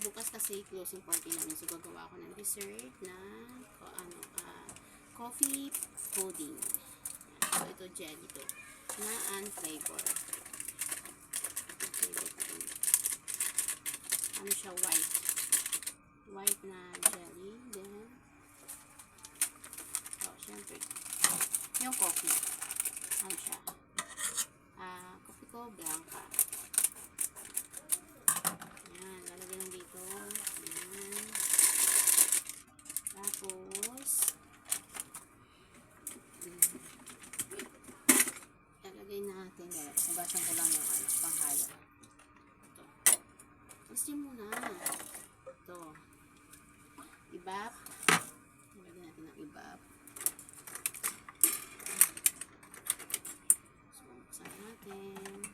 bukas kasi closing party namin. So, gagawa ako ng dessert na coffee pudding. So, ito jelly to. Na unflavor. Ano siya, white. White na jelly. Then, syempre, yung coffee. Ano siya? Coffee ko, blanca. Yan, lalagay lang dito. Yan. Tapos, lalagay natin. Hugasan ko lang yung panghalo. Ito. Tapos yun muna. Ito. Ibap. Lalagay natin ng ibap. So, buksan natin.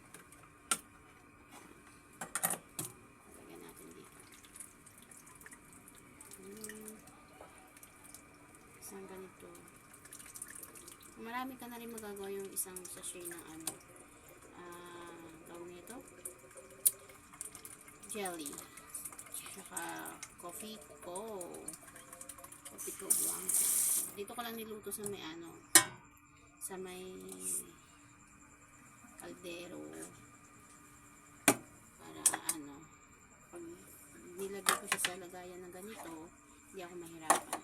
Lalagay natin dito. Isang ganito. Marami ka na rin magagawa yung isang sachet ng tawag nito jelly saka coffee ko blanca. Dito ko lang niluto sa may sa may kaldero para pag nilagay ko siya sa lagayan ng ganito hindi ako mahirapan.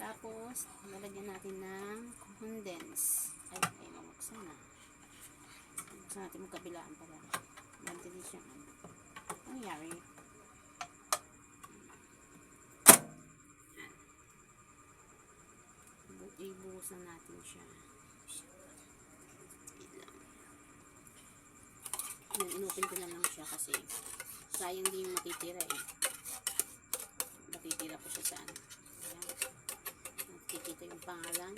Tapos lalagyan natin ng condense. Ay mabuksan na. Buksan natin magkabilaan para mabilis siyang nangyari. Ibuhusan natin siya. Inutin ko na lang siya kasi sayang din yung matitira eh. Matitira ko siya saan. Ayan. Nakikita yung pangalan.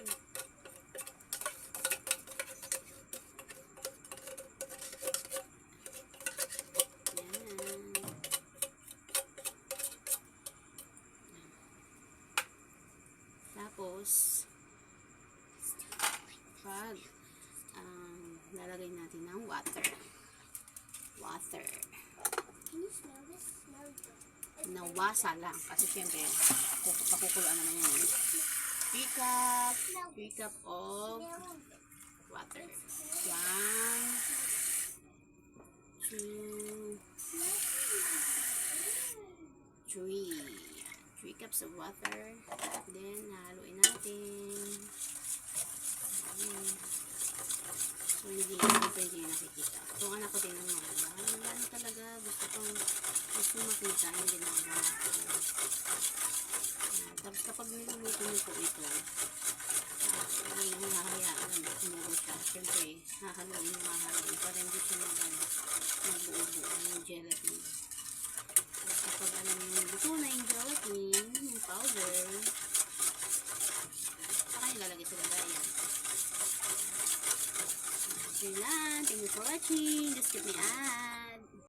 Tapos pag lalagay natin ng water. Can you smell this? Nawasa lang kasi syempre pakukuluan naman yan eh. 3 cup of water. 1 2 3 cups of water. Then haluin natin. So, hindi nakikita. So, anak ko din naman. Ano talaga, gusto makita yung ginagawa. Tapos, kapag niluluto nyo po ito, yung hahayaan lang kumulo siya. Siyempre, hahaluin para hindi siya magbuo-buo yung gelatin. Tapos, kapag alam nyo, luto na yung gelatin, yung powder, saka ilalagay sa lagayan. Thank you for watching. Just give me